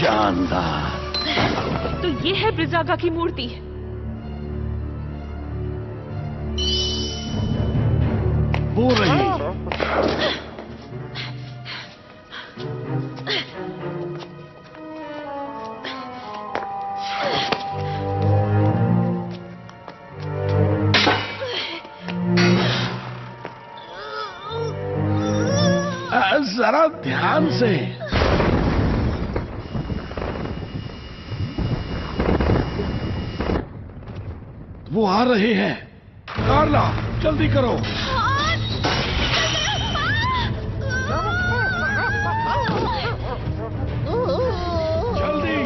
शानदार। तो ये है ब्रिजागा की मूर्ति। वो रही। जरा ध्यान से। वो आ रहे हैं। कार्ला, जल्दी करो। जल्दी।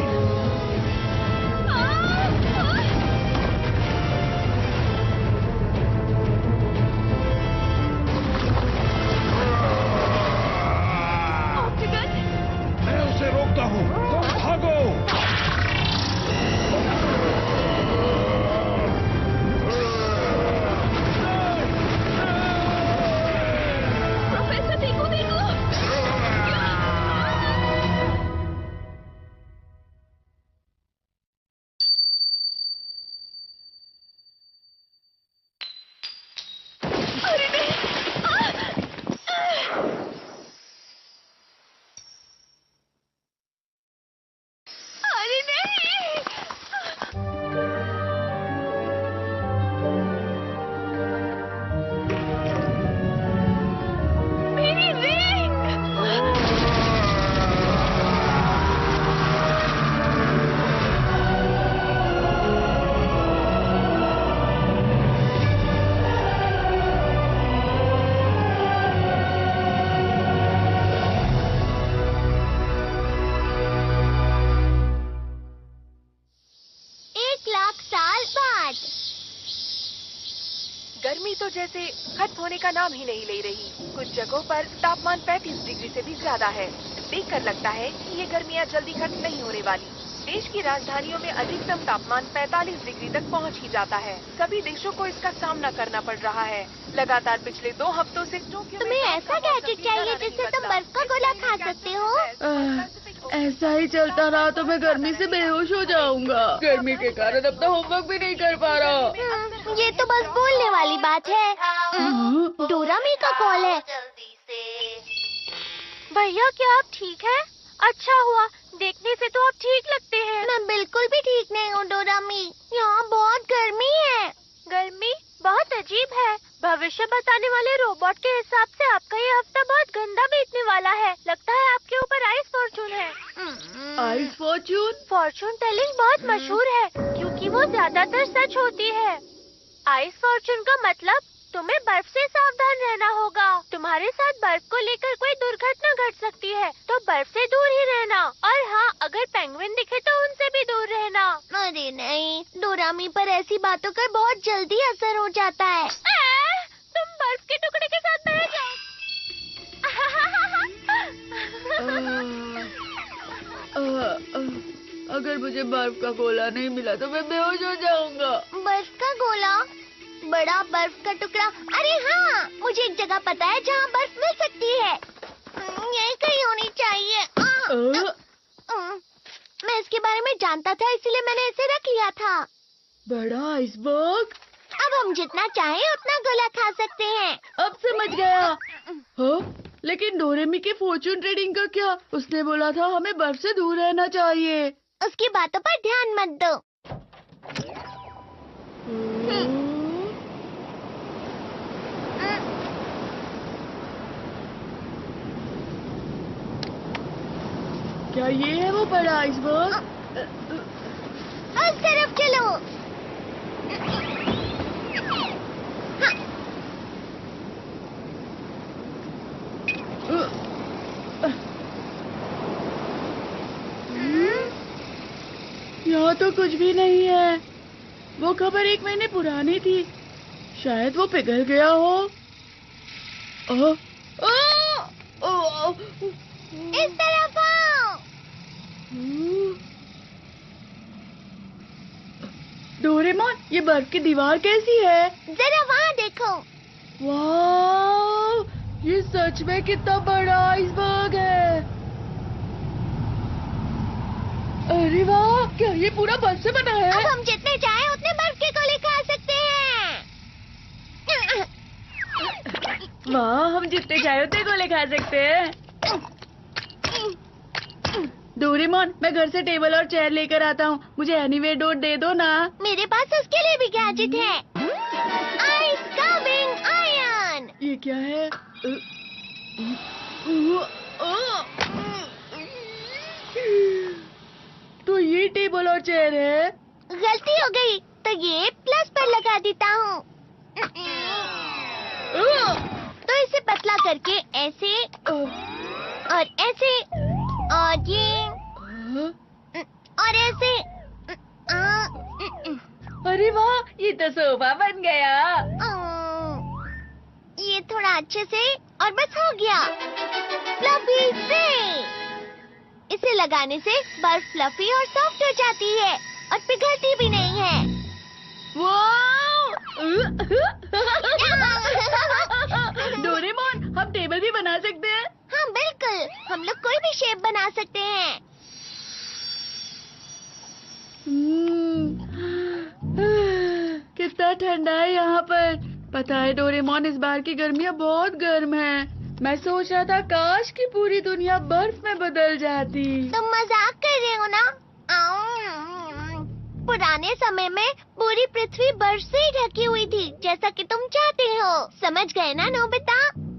मैं उसे रोकता हूँ, तुम भागो। प्रोफेसर देखो देखो। अरे नहीं। अरे नहीं। मेरी रिंग। गर्मी तो जैसे खत्म होने का नाम ही नहीं ले रही। कुछ जगहों पर तापमान 35 डिग्री से भी ज्यादा है। देखकर लगता है कि ये गर्मियाँ जल्दी खत्म नहीं होने वाली। देश की राजधानियों में अधिकतम तापमान 45 डिग्री तक पहुंच ही जाता है। सभी देशों को इसका सामना करना पड़ रहा है। लगातार पिछले 2 हफ्तों से तुम्हें ऐसा गैजेट चाहिए जिससे तुम बर्फ का गोला खा सकते हो? ऐसा ही चलता रहा तो मैं गर्मी से बेहोश हो जाऊंगा। गर्मी के कारण अपना होमवर्क भी नहीं कर पा रहा। ये तो बस बोलने वाली बात है। डोरामी का कॉल है। भैया क्या आप ठीक हैं? अच्छा हुआ, देखने से तो आप ठीक लगते हैं। मैं बिल्कुल भी ठीक नहीं हूँ डोरामी, यहाँ बहुत गर्मी है। गर्मी बहुत अजीब है। भविष्य बताने वाले रोबोट के हिसाब से आपका ये हफ्ता बहुत गंदा बीतने वाला है। लगता है आपके ऊपर आइस फॉर्चून है। Ice Fortune? फॉर्चून टेलिंग बहुत मशहूर है क्योंकि वो ज्यादातर सच होती है। आइस फॉर्चून का मतलब तुम्हें बर्फ से सावधान रहना होगा। तुम्हारे साथ बर्फ को लेकर कोई दुर्घटना घट सकती है, तो बर्फ से दूर ही रहना। और हाँ, अगर पेंगुइन दिखे तो उनसे भी दूर रहना। अरे नहीं, डोरामी पर ऐसी बातों का बहुत जल्दी असर हो जाता है। तुम बर्फ के टुकड़े के साथ बह जाओ। अगर मुझे बर्फ का गोला नहीं मिला तो मैं बेहोश हो जाऊंगा। बर्फ का गोला? बड़ा बर्फ का टुकड़ा? अरे हाँ, मुझे एक जगह पता है जहाँ बर्फ मिल सकती है। यही कहीं होनी चाहिए। मैं इसके बारे में जानता था, इसीलिए मैंने इसे रख लिया था। बड़ा आइसबर्ग? अब हम जितना चाहें उतना गोला खा सकते हैं। अब समझ गया। हाँ? लेकिन डोरेमी के फॉर्चून ट्रेडिंग का क्या? उसने बोला था हमें बर्फ से दूर रहना चाहिए। उसकी बातों पर ध्यान मत दो। क्या ये है वो बड़ा आइसबर्ग? उस तरफ चलो। यहाँ तो कुछ भी नहीं है। वो खबर 1 महीने पुरानी थी। शायद वो पिघल गया हो। इस तरफ आओ। डोरेमोन, ये बर्फ की दीवार कैसी है? जरा वहाँ देखो। वाह, ये सच में कितना बड़ा आइसबर्ग है। अरे वाह, क्या ये पूरा बर्फ से बना है? अब हम जितने चाहें उतने बर्फ के गोले खा सकते हैं। वाह, हम जितने चाहे उतने गोले खा सकते हैं। डोरेमोन, मैं घर से टेबल और चेयर लेकर आता हूँ। मुझे एनीवे डोर दे दो ना। मेरे पास उसके लिए भी गैजेट है। Ice carving iron. ये क्या है? तो ये टेबल और चेयर है। गलती हो गई, तो ये प्लस पर लगा देता हूँ। तो इसे पतला करके ऐसे और ऐसे और ये और ऐसे। अरे वाह, ये तो सोफा बन गया। ये थोड़ा अच्छे से और बस हो गया। फ्लफी से इसे लगाने से बर्फ फ्लफी और सॉफ्ट हो जाती है और पिघलती भी नहीं है। डोरेमोन, हम टेबल भी बना सकते हैं। हाँ बिल्कुल, हम लोग कोई भी शेप बना सकते हैं। कितना ठंडा है यहाँ पर। पता है डोरेमोन, इस बार की गर्मियाँ बहुत गर्म हैं। मैं सोच रहा था काश कि पूरी दुनिया बर्फ में बदल जाती। तुम मजाक कर रहे हो ना? पुराने समय में पूरी पृथ्वी बर्फ से ही ढकी हुई थी, जैसा कि तुम चाहते हो। समझ गए ना नोबिता?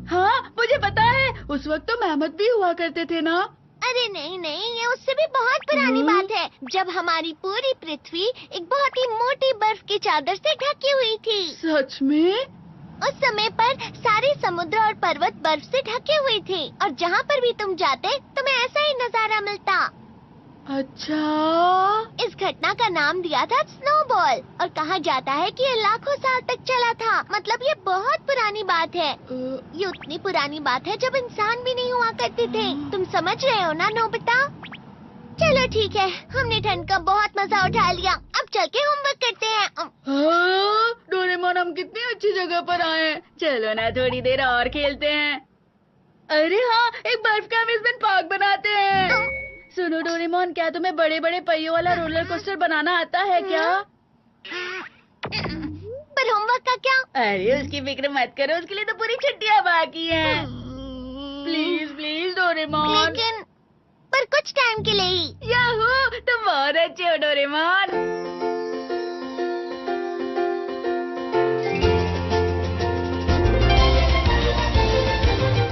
हाँ, मुझे पता है। उस वक्त तो मेहमत भी हुआ करते थे ना। अरे नहीं नहीं, ये उससे भी बहुत पुरानी बात है, जब हमारी पूरी पृथ्वी एक बहुत ही मोटी बर्फ की चादर से ढकी हुई थी। सच में? उस समय पर सारे समुद्र और पर्वत बर्फ से ढके हुए थे और जहाँ पर भी तुम जाते तुम्हें ऐसा ही नजारा मिलता। अच्छा। इस घटना का नाम दिया था स्नोबॉल और कहा जाता है कि ये लाखों साल तक चला था। मतलब ये बहुत पुरानी बात है। ये उतनी पुरानी बात है जब इंसान भी नहीं हुआ करते थे। तुम समझ रहे हो ना नोबिता? चलो ठीक है, हमने ठंड का बहुत मजा उठा लिया। अब चल के होमवर्क करते हैं। डोरेमोन, हम कितनी अच्छी जगह पर आए हैं। चलो ना थोड़ी देर और खेलते हैं। अरे हाँ, एक बर्फ का अम्यूजमेंट पार्क बनाते हैं। सुनो डोरेमोन, क्या तुम्हें बड़े बड़े पहियों वाला रोलर कोस्टर बनाना आता है क्या? पर होमवर्क का क्या? अरे उसकी फिक्र मत करो, उसके लिए तो पूरी छुट्टियाँ बाकी हैं। Please please Doraemon. लेकिन पर कुछ टाइम के लिए ही। याहू, तुम बहुत अच्छे हो डोरेमोन।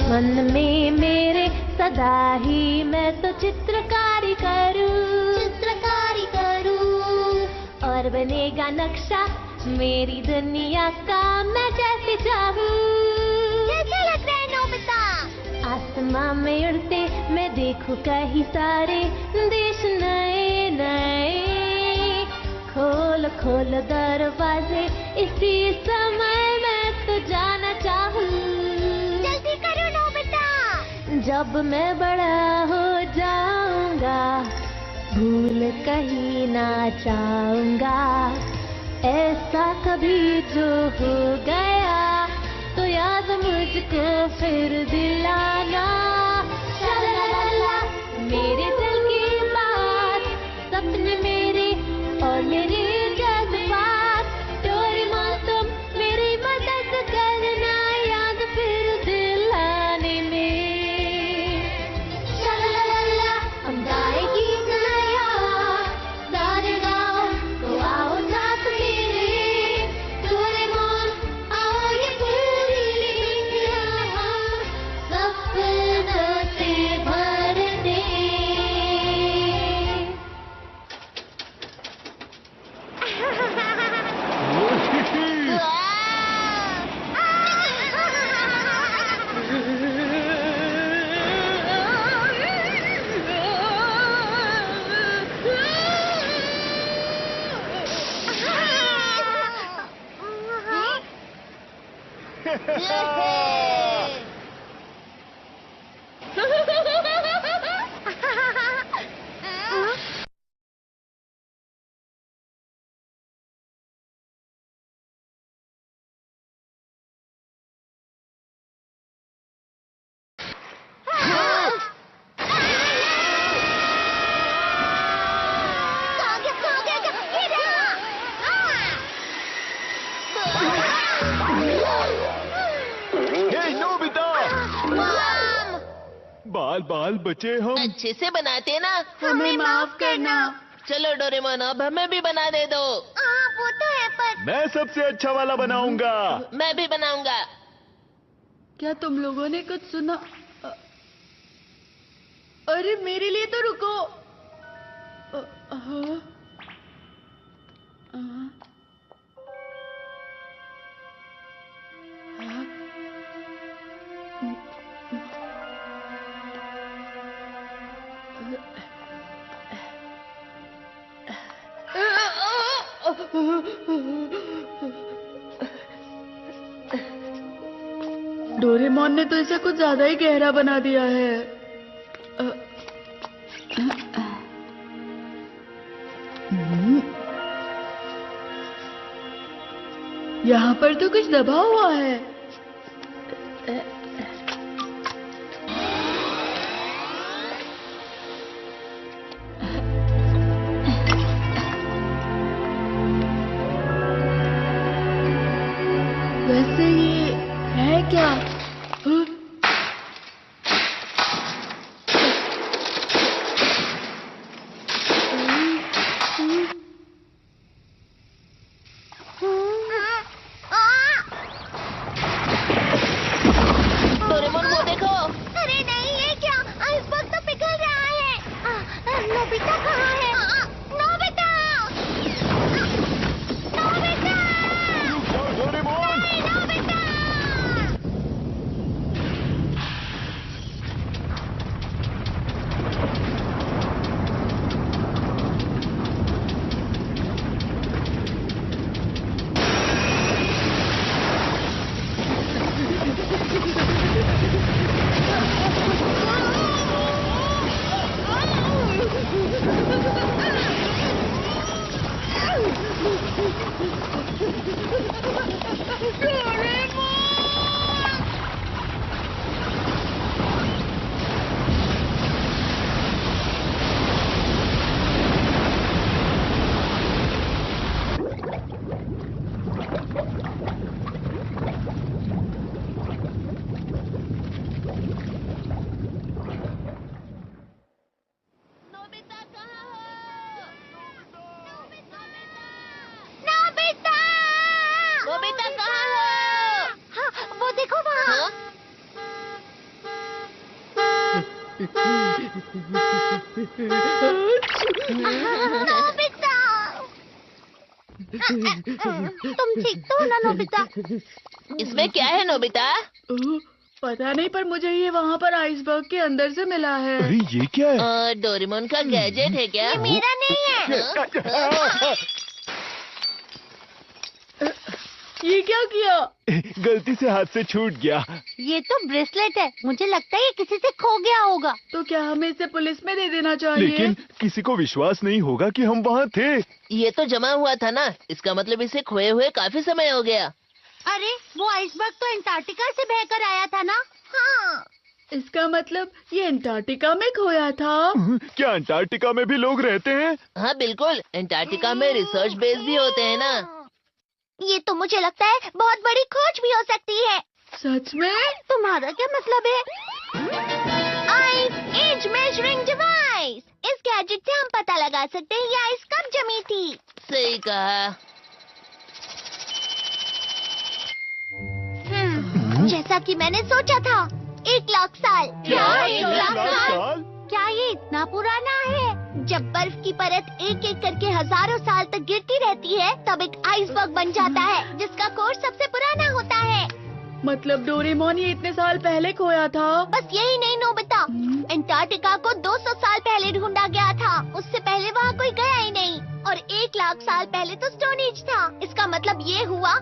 मन में मेरे सदा ही मैं तो चित्रकारी करूं और बनेगा नक्शा मेरी दुनिया का मैं जैसे चाहूं। कैसा लग रहा है नोबिता? आसमां में उड़ते मैं देखूं कहीं सारे देश नए नए। खोल खोल दरवाजे इसी समय मैं तो जाना चाहूं। जल्दी करो नोबिता। जब मैं बड़ा हो जाऊंगा भूल कहीं ना जाऊंगा। ऐसा कभी जो हो गया तो याद मुझको फिर दिलाना। शालाला मेरे दिल की बात, सपने मेरे और मेरे जज्बात। डोरेमोन तुम मेरी मदद करना याद फिर दिलाने में। शालाला हम गाएगी नया सारे गाँव को आओ साथ मेरे। डोरेमोन आओ ये पूरी सपनों से भर दे। बाल बाल बचे हम। अच्छे से बनाते ना। हमें माफ करना। चलो डोरेमोन, अब हमें भी बना दे दो। हाँ वो तो है, पर मैं सबसे अच्छा वाला बनाऊंगा। मैं भी बनाऊंगा। क्या तुम लोगों ने कुछ सुना? अरे मेरे लिए तो रुको। हाँ। डोरेमोन ने तो इसे कुछ ज्यादा ही गहरा बना दिया है। यहाँ पर तो कुछ दबा हुआ है। वैसे ये है क्या? डोरेमोन वो देखो। अरे नहीं, ये क्या? आइसबर्ग तो पिघल रहा है। नोबिता कहाँ है? नोबिता! नोबिता! रुक जाओ डोरेमोन। नहीं, नोबिता! नोबिता कहाँ हो? नोबिता! नोबिता कहाँ हो? हाँ, वो देखो वहाँ। हाँ? नोबिता! तुम ठीक तो हो ना नोबिता? इसमें क्या है नोबिता? पता नहीं, पर मुझे ये वहाँ पर आइसबर्ग के अंदर से मिला है। अरे ये क्या है? डोरेमोन का गैजेट है क्या? ये मेरा नहीं है। ये क्या किया? गलती से हाथ से छूट गया। ये तो ब्रेसलेट है, मुझे लगता है ये किसी से खो गया होगा। तो क्या हमें इसे पुलिस में दे देना चाहिए? लेकिन किसी को विश्वास नहीं होगा कि हम वहाँ थे। ये तो जमा हुआ था ना, इसका मतलब इसे खोए हुए काफी समय हो गया। अरे वो आइसबर्ग तो अंटार्कटिका से बहकर आया था ना? हाँ। इसका मतलब ये अंटार्कटिका में खोया था। क्या अंटार्कटिका में भी लोग रहते हैं? हाँ बिल्कुल, अंटार्कटिका में रिसर्च बेस भी होते हैं ना। ये तो मुझे लगता है बहुत बड़ी खोज भी हो सकती है। सच में? तुम्हारा क्या मतलब है? Ice age measuring device. इस गैजेट से हम पता लगा सकते हैं ये आइस कब जमी थी। सही कहा। जैसा कि मैंने सोचा था, 1 लाख साल। क्या? 1 लाख साल? क्या ये इतना पुराना है? जब बर्फ की परत एक एक करके हजारों साल तक गिरती रहती है, तब एक आइसबर्ग बन जाता है, जिसका कोर सबसे पुराना होता है। मतलब डोरेमोन ये इतने साल पहले खोया था? बस यही नहीं नोबिता, अंटार्कटिका को 200 साल पहले ढूंढा गया था। उससे पहले वहाँ कोई गया ही नहीं। और 1 लाख साल पहले तो स्टोन एज था। इसका मतलब ये हुआ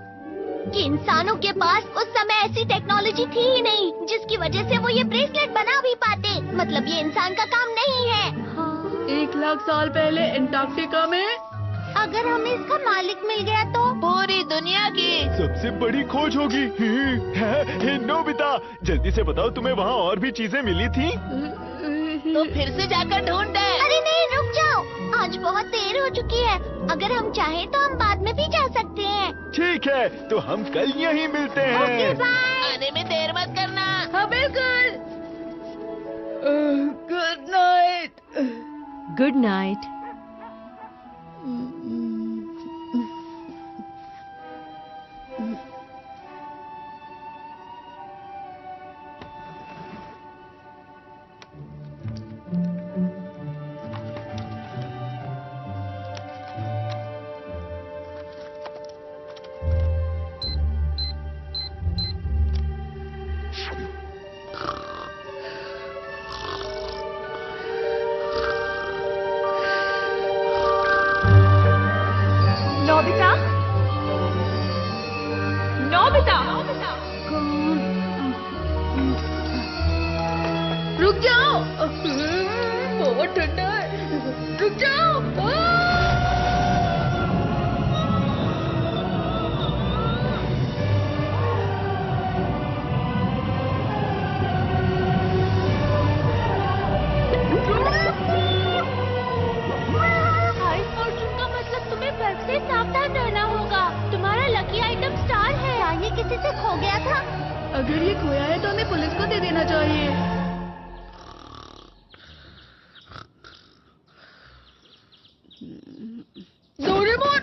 कि इंसानों के पास उस समय ऐसी टेक्नोलॉजी थी ही नहीं, जिसकी वजह से वो ये ब्रेसलेट बना भी पाते। मतलब ये इंसान का काम नहीं है। 1 लाख साल पहले अंटार्कटिका में? अगर हमें इसका मालिक मिल गया तो? पूरी दुनिया की सबसे बड़ी खोज होगी। नोबिता, जल्दी से बताओ, तुम्हें वहाँ और भी चीजें मिली थी? तो फिर से जाकर ढूंढते। अरे नहीं, रुक जाओ, आज बहुत देर हो चुकी है। अगर हम चाहें तो हम बाद में भी जा सकते हैं। ठीक है, तो हम कल यहीं मिलते ओके हैं। बाय। आने में देर मत करना। हाँ बिल्कुल। Good night. Good night. Nobita, Nobita, रुक जाओ, बहुत ठंडा है, रुक जाओ। आइस फॉर्चून का मतलब तुम्हें बर्फ से सावधान रहना होगा। तुम्हारा लकी आइटम स्टार है। ये किसी से खो गया था। अगर ये खोया है तो हमें पुलिस को दे देना चाहिए। डोरेमोन!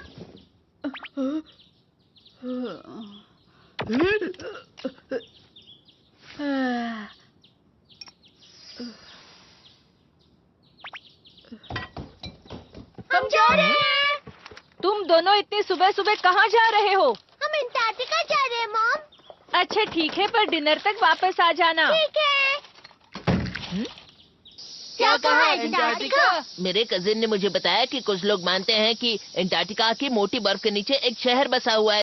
हम जा रहे हैं। तुम दोनों इतनी सुबह सुबह कहाँ जा रहे हो? हम अंटार्कटिका जा रहे हैं मॉम। अच्छा ठीक है, पर डिनर तक वापस आ जाना। ठीक है। क्या कहा अंटार्कटिका? मेरे कजिन ने मुझे बताया कि कुछ लोग मानते हैं कि अंटार्कटिका की मोटी बर्फ के नीचे एक शहर बसा हुआ है।